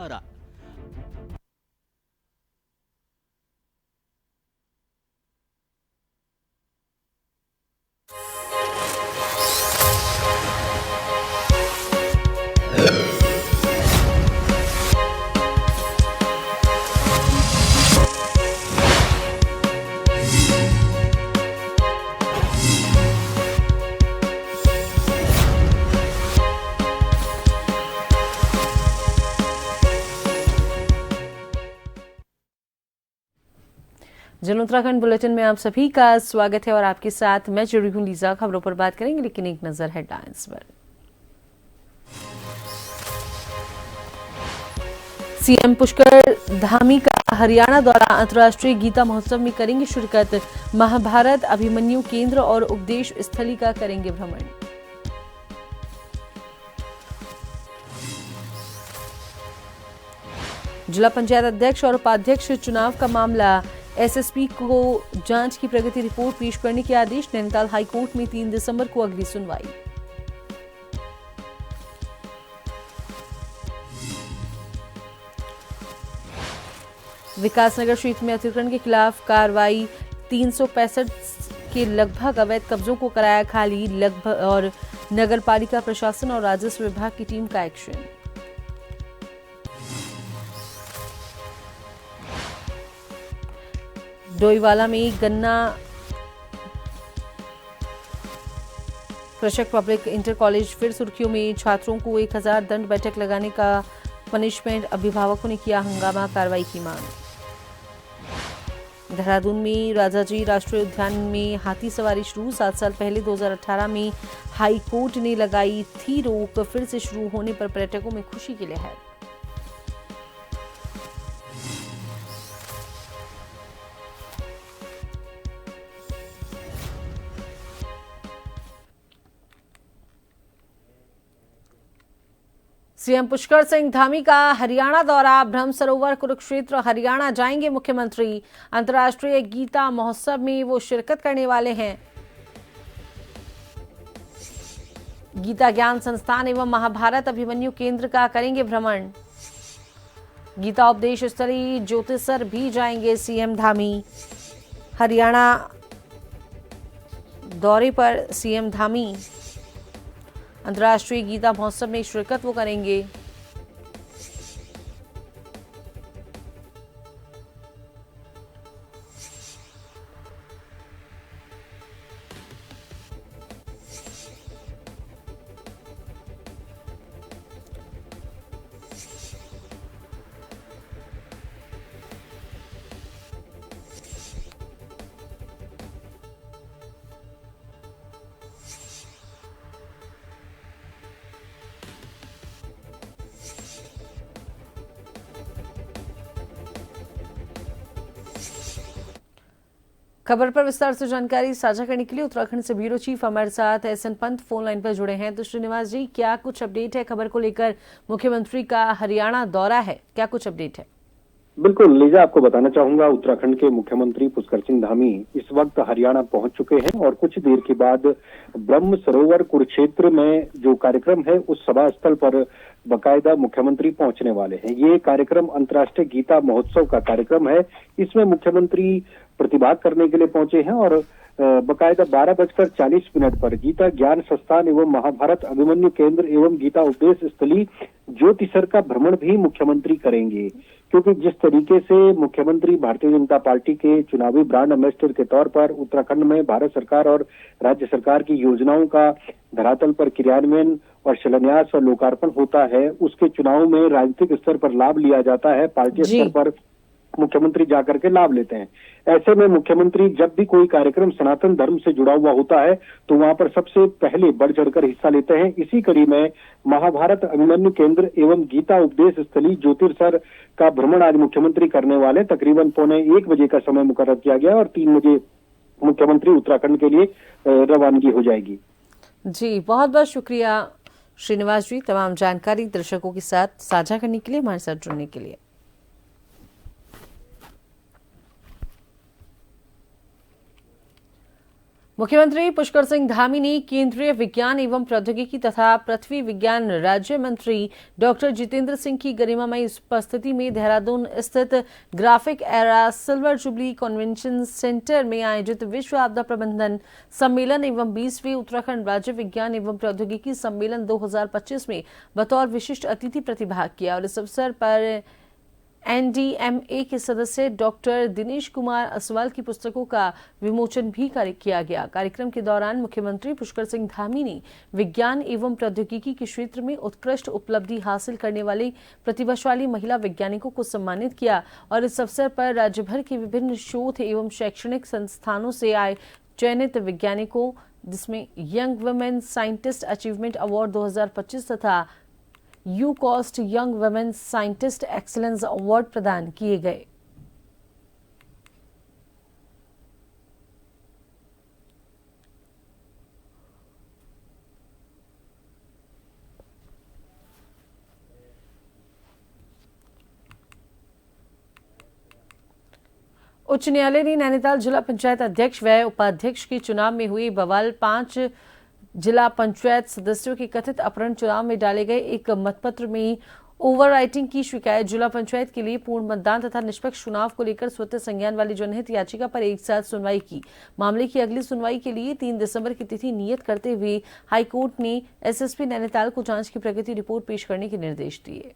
रहा। जन उत्तराखंड बुलेटिन में आप सभी का स्वागत है और आपके साथ मैं जुड़ी हूं लीजा। खबरों पर बात करेंगे, लेकिन एक नजर हेडलाइंस पर। सीएम पुष्कर धामी का हरियाणा दौरा, अंतर्राष्ट्रीय गीता महोत्सव में करेंगे शिरकत। महाभारत अभिमन्यु केंद्र और उपदेश स्थली का करेंगे भ्रमण। जिला पंचायत अध्यक्ष और उपाध्यक्ष चुनाव का मामला, एसएसपी को जांच की प्रगति रिपोर्ट पेश करने के आदेश। नैनीताल हाईकोर्ट में 3 दिसंबर को अगली सुनवाई। विकासनगर क्षेत्र में अतिक्रमण के खिलाफ कार्रवाई, 365 के लगभग अवैध कब्जों को कराया खाली। लगभग और नगर पालिका प्रशासन और राजस्व विभाग की टीम का एक्शन। डोईवाला में गन्ना कृषक पब्लिक इंटर कॉलेज फिर सुर्खियों में। छात्रों को 1000 दंड बैठक लगाने का पनिशमेंट, अभिभावकों ने किया हंगामा, कार्रवाई की मांग। देहरादून में राजाजी राष्ट्रीय उद्यान में हाथी सवारी शुरू। 7 साल पहले 2018 में हाई कोर्ट ने लगाई थी रोक, फिर से शुरू होने पर पर्यटकों में खुशी की लहर। सीएम पुष्कर सिंह धामी का हरियाणा दौरा, ब्रह्म सरोवर कुरुक्षेत्र हरियाणा जाएंगे मुख्यमंत्री। अंतर्राष्ट्रीय गीता महोत्सव में वो शिरकत करने वाले हैं। गीता ज्ञान संस्थान एवं महाभारत अभिमन्यु केंद्र का करेंगे भ्रमण। गीता उपदेश स्थली ज्योतिसर भी जाएंगे सीएम धामी। हरियाणा दौरे पर सीएम धामी अंतर्राष्ट्रीय गीता महोत्सव में शिरकत वो करेंगे। खबर पर विस्तार से जानकारी साझा करने के लिए उत्तराखंड से ब्यूरो चीफ हमारे साथ एसएन पंत फोन लाइन पर जुड़े हैं। तो श्रीनिवास जी, क्या कुछ अपडेट है खबर को लेकर? मुख्यमंत्री का हरियाणा दौरा है, क्या कुछ अपडेट है? बिल्कुल लीजा, आपको बताना चाहूंगा उत्तराखंड के मुख्यमंत्री पुष्कर सिंह धामी इस वक्त हरियाणा पहुंच चुके हैं और कुछ देर के बाद ब्रह्म सरोवर कुरुक्षेत्र में जो कार्यक्रम है उस सभा स्थल पर बकायदा मुख्यमंत्री पहुंचने वाले हैं। ये कार्यक्रम अंतर्राष्ट्रीय गीता महोत्सव का कार्यक्रम है। इसमें मुख्यमंत्री प्रतिभाग करने के लिए पहुंचे हैं और बकायदा 12:40 पर गीता ज्ञान संस्थान एवं महाभारत अभिमन्यु केंद्र एवं गीता उपदेश स्थली ज्योतिसर का भ्रमण भी मुख्यमंत्री करेंगे। क्योंकि जिस तरीके से मुख्यमंत्री भारतीय जनता पार्टी के चुनावी ब्रांड एम्बेसडर के तौर पर उत्तराखंड में भारत सरकार और राज्य सरकार की योजनाओं का धरातल पर क्रियान्वयन और शिलान्यास और लोकार्पण होता है, उसके चुनाव में राजनीतिक स्तर पर लाभ लिया जाता है, पार्टी स्तर पर मुख्यमंत्री जाकर के लाभ लेते हैं। ऐसे में मुख्यमंत्री जब भी कोई कार्यक्रम सनातन धर्म से जुड़ा हुआ होता है तो वहां पर सबसे पहले बढ़ चढ़कर हिस्सा लेते हैं। इसी कड़ी में महाभारत अभिमन्यु केंद्र एवं गीता उपदेश स्थली ज्योतिसर का भ्रमण आज मुख्यमंत्री करने वाले। तकरीबन 12:45 बजे का समय मुकर्रर किया गया और 3 बजे मुख्यमंत्री उत्तराखंड के लिए रवानगी हो जाएगी। जी, बहुत बहुत शुक्रिया श्रीनिवास जी, तमाम जानकारी दर्शकों के साथ साझा करने के लिए, हमारे साथ जुड़ने के लिए। मुख्यमंत्री पुष्कर सिंह धामी ने केंद्रीय विज्ञान एवं प्रौद्योगिकी तथा पृथ्वी विज्ञान राज्य मंत्री डॉक्टर जितेंद्र सिंह की गरिमामयी उपस्थिति में देहरादून स्थित graphic era silver jubilee convention centre में आयोजित विश्व आपदा प्रबंधन सम्मेलन एवं 20वें उत्तराखंड राज्य विज्ञान एवं प्रौद्योगिकी सम्मेलन 2025 में बतौर विशिष्ट अतिथि प्रतिभाग किया और इस अवसर पर एनडीएमए के सदस्य डॉक्टर दिनेश कुमार असवाल की पुस्तकों का विमोचन भी किया गया। कार्यक्रम के दौरान मुख्यमंत्री पुष्कर सिंह धामी ने विज्ञान एवं प्रौद्योगिकी के क्षेत्र में उत्कृष्ट उपलब्धि हासिल करने वाली प्रतिभाशाली महिला वैज्ञानिकों को सम्मानित किया और इस अवसर पर राज्य भर के विभिन्न शोध एवं शैक्षणिक संस्थानों से आए चयनित वैज्ञानिकों, जिसमें young women scientist achievement award 2025 तथा you cost young women scientist excellence award प्रदान किए गए। उच्च न्यायालय ने नैनीताल जिला पंचायत अध्यक्ष व उपाध्यक्ष के चुनाव में हुए बवाल 5 जिला पंचायत सदस्यों के कथित अपहरण चुनाव में डाले गए एक मतपत्र में ओवर राइटिंग की शिकायत जिला पंचायत के लिए पूर्ण मतदान तथा निष्पक्ष चुनाव को लेकर स्वतः संज्ञान वाली जनहित याचिका पर एक साथ सुनवाई की। मामले की अगली सुनवाई के लिए 3 दिसंबर की तिथि नियत करते हुए हाईकोर्ट ने एसएसपी नैनीताल को जांच की प्रगति रिपोर्ट पेश करने के निर्देश दिए।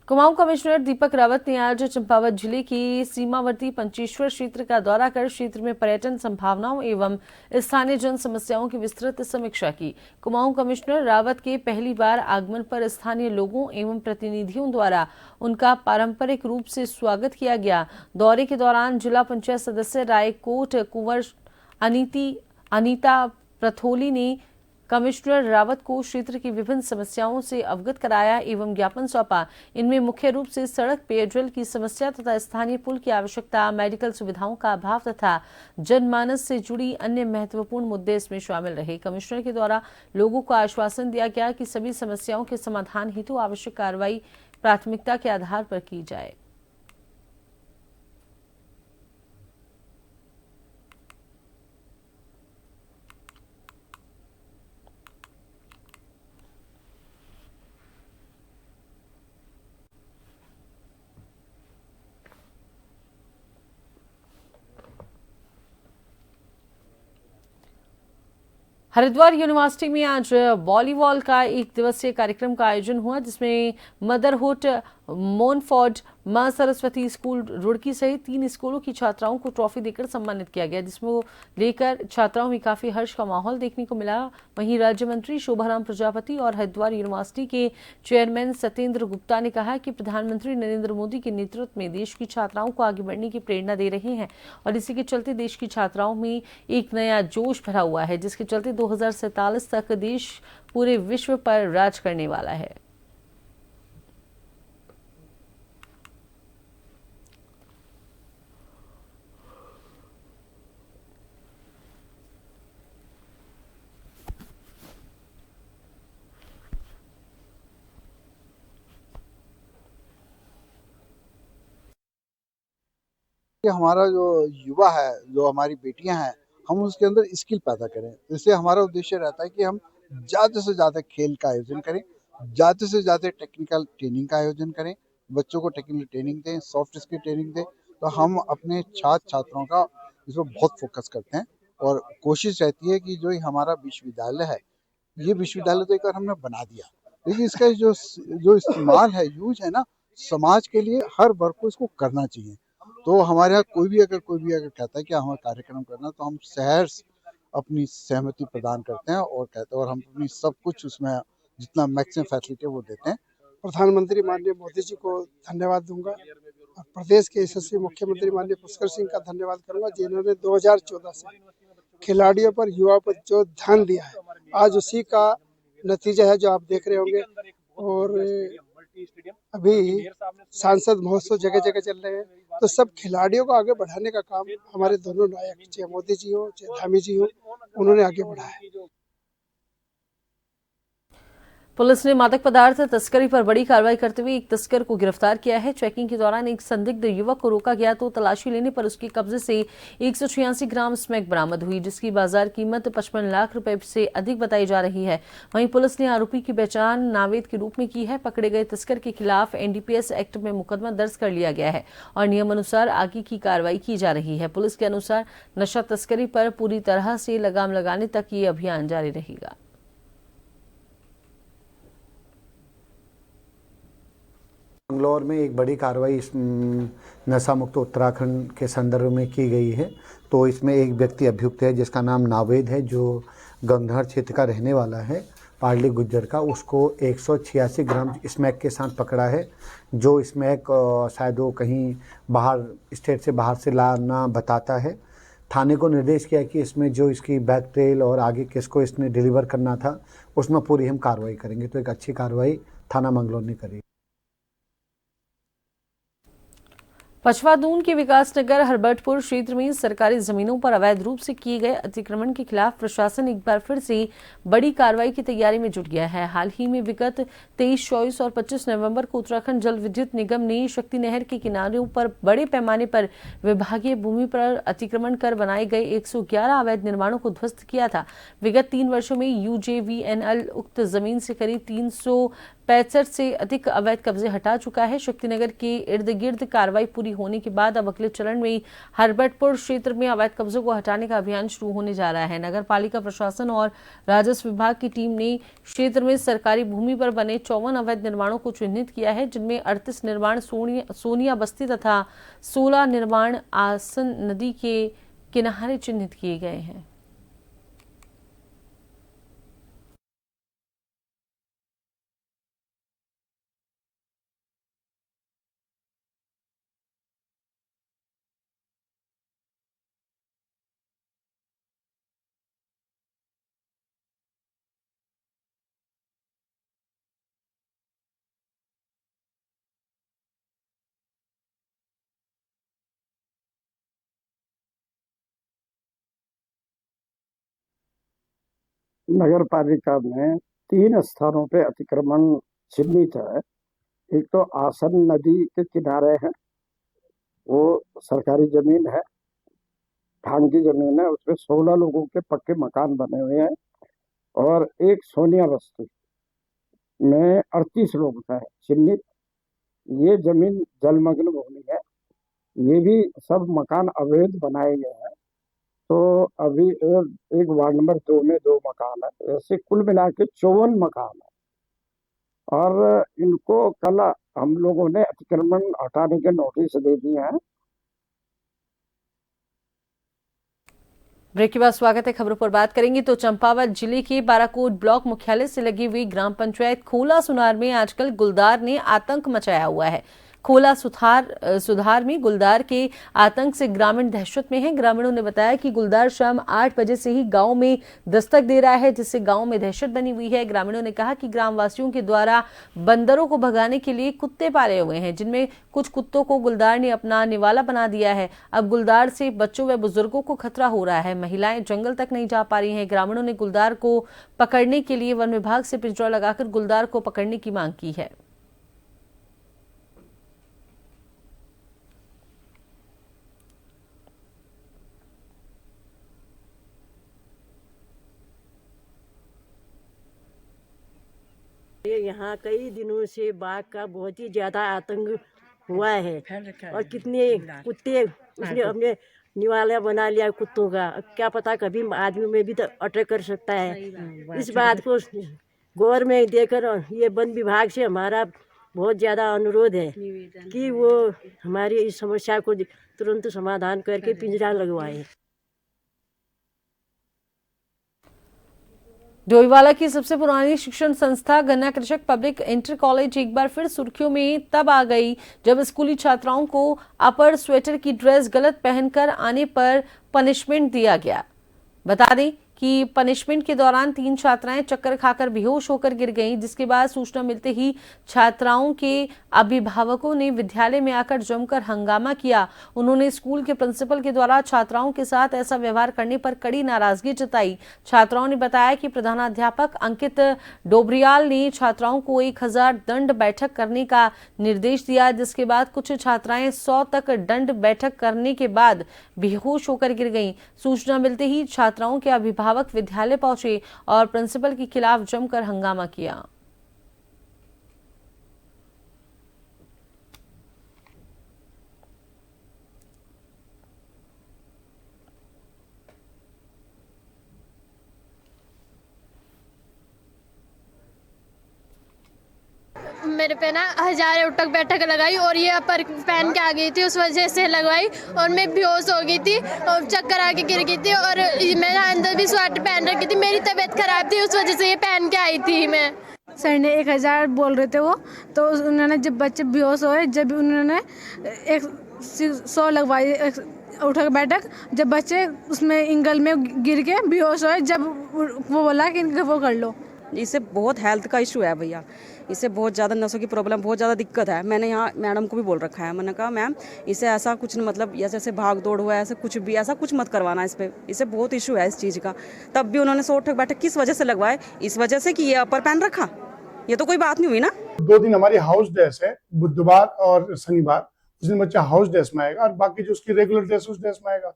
कुमाऊं कमिश्नर दीपक रावत ने आज चंपावत जिले की सीमावर्ती पंचेश्वर क्षेत्र का दौरा कर क्षेत्र में पर्यटन संभावनाओं एवं स्थानीय जन समस्याओं की विस्तृत समीक्षा की। कुमाऊं कमिश्नर रावत के पहली बार आगमन पर स्थानीय लोगों एवं प्रतिनिधियों द्वारा उनका पारंपरिक रूप से स्वागत किया गया। दौरे के दौरान जिला पंचायत सदस्य रायकोट कुंवर अनीता प्रथोली ने कमिश्नर रावत को क्षेत्र की विभिन्न समस्याओं से अवगत कराया एवं ज्ञापन सौंपा। इनमें मुख्य रूप से सड़क, पेयजल की समस्या तथा स्थानीय पुल की आवश्यकता, मेडिकल सुविधाओं का अभाव तथा जनमानस से जुड़ी अन्य महत्वपूर्ण मुद्दे इसमें शामिल रहे। कमिश्नर के द्वारा लोगों को आश्वासन दिया गया कि सभी समस्याओं के समाधान हेतु आवश्यक कार्रवाई प्राथमिकता के आधार पर की जाए। हरिद्वार यूनिवर्सिटी में आज वॉलीबॉल का एक दिवसीय कार्यक्रम का आयोजन हुआ, जिसमें मदरहुड मोनफोर्ड मां सरस्वती स्कूल रुड़की सहित 3 स्कूलों की छात्राओं को ट्रॉफी देकर सम्मानित किया गया, जिसमें लेकर छात्राओं में काफी हर्ष का माहौल देखने को मिला। वहीं राज्य मंत्री शोभाराम प्रजापति और हरिद्वार यूनिवर्सिटी के चेयरमैन सत्येंद्र गुप्ता ने कहा कि प्रधानमंत्री नरेंद्र मोदी के नेतृत्व में देश की छात्राओं को आगे बढ़ने की प्रेरणा दे रहे हैं और इसी के चलते देश की छात्राओं में एक नया जोश भरा हुआ है, जिसके चलते 2047 तक देश पूरे विश्व पर राज करने वाला है। कि हमारा जो युवा है, जो हमारी बेटियां हैं, हम उसके अंदर स्किल पैदा करें। इसलिए हमारा उद्देश्य रहता है कि हम ज़्यादा से ज़्यादा खेल का आयोजन करें, ज़्यादा से ज़्यादा टेक्निकल ट्रेनिंग का आयोजन करें, बच्चों को टेक्निकल ट्रेनिंग दें, सॉफ्ट स्किल ट्रेनिंग दें। तो हम अपने छात्र छात्राओं का इस पर बहुत फोकस करते हैं और कोशिश रहती है कि जो हमारा विश्वविद्यालय है, ये विश्वविद्यालय तो एक बार हमने बना दिया, लेकिन इसका जो इस्तेमाल है, यूज है ना, समाज के लिए हर वर्ग को इसको करना चाहिए। तो हमारे यहाँ कोई भी अगर कहता है कि हमें कार्यक्रम करना, तो हम सहर्ष अपनी सहमति प्रदान करते हैं और कहते हैं, और हम अपनी सब कुछ उसमें जितना मैक्सिमम फैसिलिटी वो देते हैं। प्रधानमंत्री माननीय मोदी जी को धन्यवाद दूंगा और प्रदेश के यशस्वी मुख्यमंत्री माननीय पुष्कर सिंह का धन्यवाद करूंगा, जिन्होंने 2014 से खिलाड़ियों पर, युवाओं पर जो ध्यान दिया है, आज उसी का नतीजा है जो आप देख रहे होंगे। और अभी सांसद महोत्सव जगह जगह चल रहे हैं, तो सब खिलाड़ियों को आगे बढ़ाने का काम हमारे दोनों नायक, चाहे मोदी जी हो चाहे धामी जी हो, उन्होंने आगे बढ़ाया है। पुलिस ने मादक पदार्थ तस्करी पर बड़ी कार्रवाई करते हुए एक तस्कर को गिरफ्तार किया है। चेकिंग के दौरान एक संदिग्ध युवक को रोका गया तो तलाशी लेने पर उसके कब्जे से 186 ग्राम स्मैक बरामद हुई, जिसकी बाजार कीमत 55 लाख रुपए से अधिक बताई जा रही है। वहीं पुलिस ने आरोपी की पहचान नावेद के रूप में की है। पकड़े गए तस्कर के खिलाफ एनडीपीएस एक्ट में मुकदमा दर्ज कर लिया गया है और नियमानुसार आगे की कार्रवाई की जा रही है। पुलिस के अनुसार नशा तस्करी पर पूरी तरह से लगाम लगाने तक ये अभियान जारी रहेगा। मंगलौर में एक बड़ी कार्रवाई इस नशा मुक्त उत्तराखंड के संदर्भ में की गई है। तो इसमें एक व्यक्ति अभियुक्त है जिसका नाम नावेद है, जो गंगनहर क्षेत्र का रहने वाला है, पार्ली गुज्जर का। उसको 186 ग्राम स्मैक के साथ पकड़ा है। जो स्मैक शायद वो कहीं बाहर स्टेट से बाहर से लाना बताता है। थाने को निर्देश किया कि इसमें जो इसकी बैक ट्रेल और आगे किसको इसने डिलीवर करना था उसमें पूरी हम कार्रवाई करेंगे। तो एक अच्छी कार्रवाई थाना मंगलौर ने करी। पछवादून के विकासनगर हरबटपुर क्षेत्र में सरकारी जमीनों पर अवैध रूप से किए गए अतिक्रमण के खिलाफ प्रशासन एक बार फिर से बड़ी कार्रवाई की तैयारी में जुट गया है। हाल ही में विगत 23, 24 और 25 नवंबर को उत्तराखंड जल विद्युत निगम ने शक्ति नहर के किनारों पर बड़े पैमाने पर विभागीय भूमि पर अतिक्रमण कर बनाए गए 111 अवैध निर्माणों को ध्वस्त किया था। विगत 3 वर्षों में यूजेवीएनएल उक्त जमीन से करीब 365 से अधिक अवैध कब्जे हटा चुका है। शक्तिनगर के इर्द गिर्द कार्रवाई पूरी होने के बाद अब अगले चरण में हरबटपुर क्षेत्र में अवैध कब्जों को हटाने का अभियान शुरू होने जा रहा है। नगर पालिका प्रशासन और राजस्व विभाग की टीम ने क्षेत्र में सरकारी भूमि पर बने 54 अवैध निर्माणों को चिन्हित किया है, जिनमें 38 निर्माण सोनिया बस्ती तथा 16 निर्माण आसन नदी के किनारे चिन्हित किए गए हैं। नगर पालिका में 3 स्थानों पे अतिक्रमण चिन्हित है। एक तो आसन नदी के किनारे है, वो सरकारी जमीन है, ढांग की जमीन है, उसपे 16 लोगों के पक्के मकान बने हुए हैं। और एक सोनिया बस्ती में 38 लोगों का है चिन्हित। ये जमीन जलमग्न भूमि है। ये भी सब मकान अवैध बनाए गए हैं। तो अभी एक वार्ड नंबर 2 में 2 मकान है, ऐसे कुल मिला के 54 मकान है। और इनको कल हम लोगों ने अतिक्रमण हटाने के नोटिस दे दिए हैं। ब्रेक के बाद स्वागत है। खबरों पर बात करेंगे तो चंपावत जिले के बाराकोट ब्लॉक मुख्यालय से लगी हुई ग्राम पंचायत खोला सुनार में आजकल गुलदार ने आतंक मचाया हुआ है। खोला सुधार में गुलदार के आतंक से ग्रामीण दहशत में हैं। ग्रामीणों ने बताया कि गुलदार शाम 8 बजे से ही गांव में दस्तक दे रहा है, जिससे गांव में दहशत बनी हुई है। ग्रामीणों ने कहा कि ग्रामवासियों के द्वारा बंदरों को भगाने के लिए कुत्ते पाले हुए हैं, जिनमें कुछ कुत्तों को गुलदार ने अपना निवाला बना दिया है। अब गुलदार से बच्चों व बुजुर्गों को खतरा हो रहा है। महिलाएं जंगल तक नहीं जा पा रही हैं। ग्रामीणों ने गुलदार को पकड़ने के लिए वन विभाग से पिंजरा लगाकर गुलदार को पकड़ने की मांग की है। यहाँ कई दिनों से बाघ का बहुत ही ज्यादा आतंक हुआ है और कितने कुत्ते उसने अपने निवाला बना लिया कुत्तों का। क्या पता कभी आदमी में भी तो अटैक कर सकता है। इस बात को गौर में देकर ये वन विभाग से हमारा बहुत ज़्यादा अनुरोध है कि वो हमारी इस समस्या को तुरंत समाधान करके पिंजरा लगवाए। डोईवाला की सबसे पुरानी शिक्षण संस्था गन्ना कृषक पब्लिक इंटर कॉलेज एक बार फिर सुर्खियों में तब आ गई जब स्कूली छात्राओं को अपर स्वेटर की ड्रेस गलत पहनकर आने पर पनिशमेंट दिया गया। बता दें कि पनिशमेंट के दौरान 3 छात्राएं चक्कर खाकर बेहोश होकर गिर गईं, जिसके बाद सूचना मिलते ही छात्राओं के अभिभावकों ने विद्यालय में आकर जमकर हंगामा किया। उन्होंने स्कूल के प्रिंसिपल के द्वारा छात्राओं के साथ ऐसा व्यवहार करने पर कड़ी नाराजगी जताई। छात्राओं ने बताया कि प्रधानाध्यापक अंकित डोबरियाल ने छात्राओं को 1000 दंड बैठक करने का निर्देश दिया, जिसके बाद कुछ छात्राएं 100 तक दंड बैठक करने के बाद बेहोश होकर गिर गईं। सूचना मिलते ही छात्राओं के अभिभावक विद्यालय पहुंचे और प्रिंसिपल के खिलाफ जमकर हंगामा किया। मेरे पे ना 1000 उठक बैठक लगाई और ये अपर पहन के आ गई थी, उस वजह से लगवाई और मैं बेहोश हो गई थी और चक्कर आके गिर गई थी और मैंने अंदर भी स्वेटर पहन रखी थी। मेरी तबीयत खराब थी, उस वजह से ये पहन के आई थी मैं। सर ने 1000 बोल रहे थे वो, तो उन्होंने जब बच्चे बेहोश हुए, जब उन्होंने 100 लगवाई उठक बैठक, जब बच्चे उसमें इंगल में गिर के बेहोश हुए, जब वो बोला कि इनको वो कर लो। इससे बहुत हेल्थ का इशू है भैया, इससे बहुत ज़्यादा नसों की प्रॉब्लम, बहुत ज़्यादा दिक्कत है। मैंने यहाँ मैडम को भी बोल रखा है, मैंने कहा मैम इसे ऐसा कुछ मतलब जैसे भाग दौड़ हुआ है, ऐसा कुछ भी ऐसा कुछ मत करवाना इस पर, इससे बहुत इशू है इस चीज़ का। तब भी उन्होंने 100 उठक बैठक किस वजह से लगवाए? इस वजह से कि ये अपर पहन रखा, ये तो कोई बात नहीं हुई ना। 2 दिन हमारी हाउस ड्रेस है, बुधवार और शनिवार, उस दिन बच्चा हाउस ड्रेस में आएगा और बाकी जो उसकी रेगुलर ड्रेस उस ड्रेस में आएगा।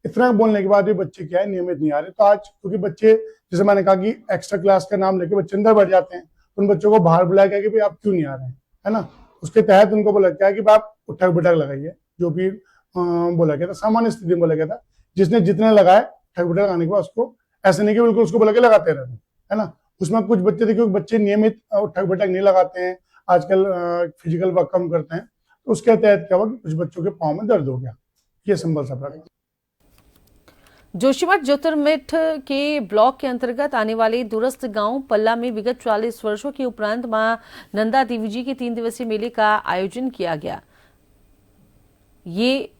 इतना बोलने के बाद भी बच्चे क्या है नियमित नहीं आ रहे। तो आज क्योंकि बच्चे, जैसे मैंने कहा कि एक्स्ट्रा क्लास का नाम लेके बच्चे अंदर बैठ जाते हैं, तो उन बच्चों को बाहर बुलाया गया कि भाई आप क्यों नहीं आ रहे हैं, है ना। उसके तहत उनको बोला गया कि आप उठक बैठक लगाइए, जो भी बोला गया था, सामान्य स्थिति में बोला गया था। जिसने जितने लगाए उठक बैठक लगाने के बाद उसको ऐसे नहीं कि बिल्कुल उसको बोला के लगाते रहे, है ना। उसमें कुछ बच्चे देखिए, बच्चे नियमित उठक बैठक नहीं लगाते हैं, आजकल फिजिकल वर्क कम करते हैं, तो उसके तहत क्या हुआ कि कुछ बच्चों के पाँव में दर्द हो गया। ये सिंपल सा प्रकार। जोशीमठ ज्योतिर्मठ के ब्लॉक के अंतर्गत आने वाले दूरस्थ गांव पल्ला में विगत 40 वर्षों के उपरांत मां नंदा देवी जी के 3 दिवसीय मेले का आयोजन किया गया। ये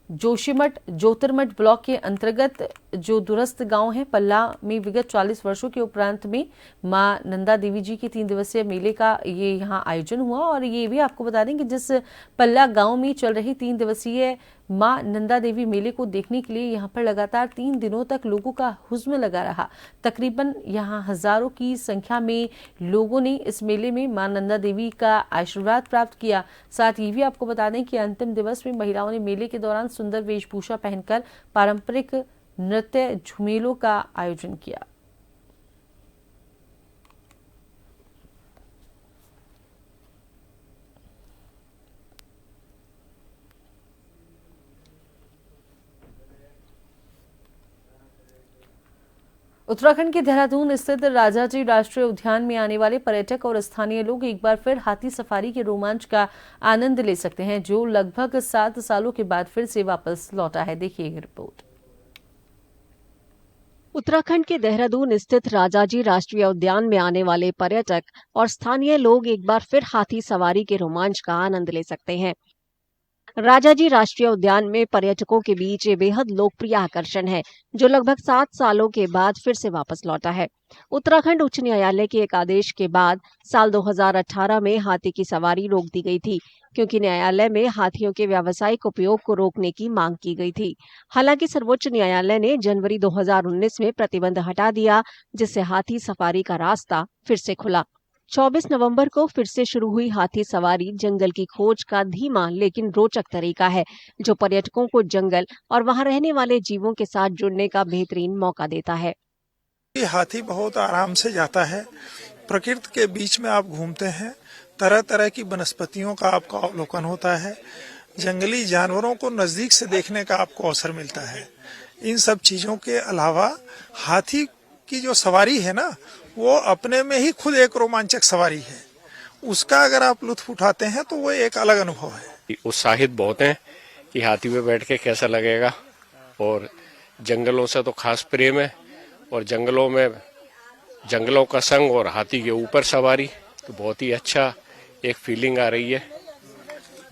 जोशीमठ ज्योतिर्मठ ब्लॉक के अंतर्गत जो दूरस्थ गांव है पल्ला में विगत 40 वर्षों के उपरांत में मां नंदा देवी जी के 3 दिवसीय मेले का ये यहाँ आयोजन हुआ। और ये भी आपको बता दें कि जिस पल्ला गांव में चल रही 3 दिवसीय मां नंदा देवी मेले को देखने के लिए यहाँ पर लगातार 3 दिनों तक लोगों का हुज्म लगा रहा। तकरीबन यहाँ हजारों की संख्या में लोगों ने इस मेले में मां नंदा देवी का आशीर्वाद प्राप्त किया। साथ ही भी आपको बता दें कि अंतिम दिवस में महिलाओं ने मेले के दौरान सुंदर वेशभूषा पहनकर पारंपरिक नृत्य झुमेलों का आयोजन किया। उत्तराखंड के देहरादून स्थित राजाजी राष्ट्रीय उद्यान में आने वाले पर्यटक और स्थानीय लोग एक बार फिर हाथी सफारी के रोमांच का आनंद ले सकते हैं, जो लगभग 7 सालों के बाद फिर से वापस लौटा है। देखिए ये रिपोर्ट। उत्तराखंड के देहरादून स्थित राजाजी राष्ट्रीय उद्यान में आने वाले पर्यटक और स्थानीय लोग एक बार फिर हाथी सवारी के रोमांच का आनंद ले सकते हैं। राजाजी राष्ट्रीय उद्यान में पर्यटकों के बीच ये बेहद लोकप्रिय आकर्षण है, जो लगभग 7 सालों के बाद फिर से वापस लौटा है। उत्तराखंड उच्च न्यायालय के एक आदेश के बाद साल 2018 में हाथी की सवारी रोक दी गई थी, क्योंकि न्यायालय में हाथियों के व्यावसायिक उपयोग को रोकने की मांग की गई थी। हालांकि सर्वोच्च न्यायालय ने जनवरी 2019 में प्रतिबंध हटा दिया, जिससे हाथी सफारी का रास्ता फिर से खुला। 24 नवंबर को फिर से शुरू हुई हाथी सवारी जंगल की खोज का धीमा लेकिन रोचक तरीका है, जो पर्यटकों को जंगल और वहां रहने वाले जीवों के साथ जुड़ने का बेहतरीन मौका देता है। हाथी बहुत आराम से जाता है, प्रकृति के बीच में आप घूमते हैं, तरह तरह की वनस्पतियों का आपको अवलोकन होता है, जंगली जानवरों को नजदीक से देखने का आपको अवसर मिलता है। इन सब चीजों के अलावा हाथी की जो सवारी है ना, वो अपने में ही खुद एक रोमांचक सवारी है। उसका अगर आप लुत्फ उठाते हैं तो वो एक अलग अनुभव है। उत्साहित बहुत हैं कि हाथी पे बैठ के कैसा लगेगा, और जंगलों से तो खास प्रेम है, और जंगलों का संग और हाथी के ऊपर सवारी तो बहुत ही अच्छा एक फीलिंग आ रही है।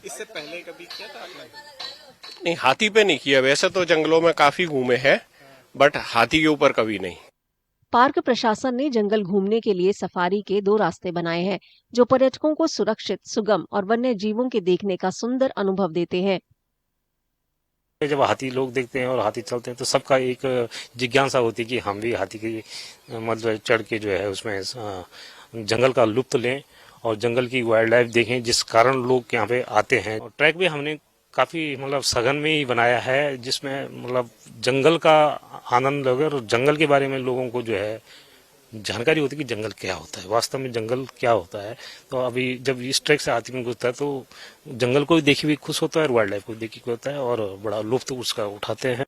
इससे पहले कभी किया था आपने? नहीं, हाथी पे नहीं किया। वैसे तो जंगलों में काफी घूमे हैं, बट हाथी के ऊपर कभी नहीं। पार्क प्रशासन ने जंगल घूमने के लिए सफारी के 2 रास्ते बनाए हैं, जो पर्यटकों को सुरक्षित, सुगम और वन्य जीवों के देखने का सुंदर अनुभव देते हैं। जब हाथी लोग देखते हैं और हाथी चलते हैं तो सबका एक जिज्ञासा होती है कि हम भी हाथी की मतलब चढ़ के जो है उसमें जंगल का लुत्फ लें और जंगल की वाइल्ड लाइफ देखें, जिस कारण लोग यहाँ पे आते हैं। और ट्रैक भी हमने काफी मतलब सघन में ही बनाया है, जिसमें मतलब जंगल का आनंद लगे और जंगल के बारे में लोगों को जो है जानकारी होती है कि जंगल क्या होता है, वास्तव में जंगल क्या होता है। तो अभी जब इस ट्रैक से हाथी में घुसता है तो जंगल को देखी भी खुश होता है और वाइल्ड लाइफ को देखी होता है और बड़ा लुत्फ उसका उठाते हैं।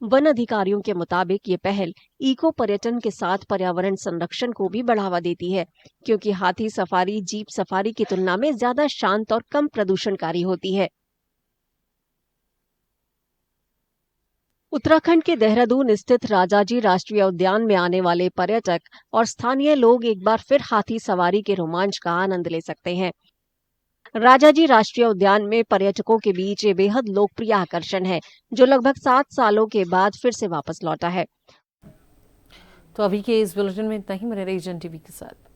वन अधिकारियों के मुताबिक ये पहल इको पर्यटन के साथ पर्यावरण संरक्षण को भी बढ़ावा देती है, क्योंकि हाथी सफारी जीप सफारी की तुलना में ज्यादा शांत और कम प्रदूषणकारी होती है। उत्तराखंड के देहरादून स्थित राजाजी राष्ट्रीय उद्यान में आने वाले पर्यटक और स्थानीय लोग एक बार फिर हाथी सवारी के रोमांच का आनंद ले सकते हैं। राजाजी राष्ट्रीय उद्यान में पर्यटकों के बीच ये बेहद लोकप्रिय आकर्षण है, जो लगभग 7 सालों के बाद फिर से वापस लौटा है। तो अभी के इस बुलेटिन में इतना ही। मेरे रीजन टीवी के साथ।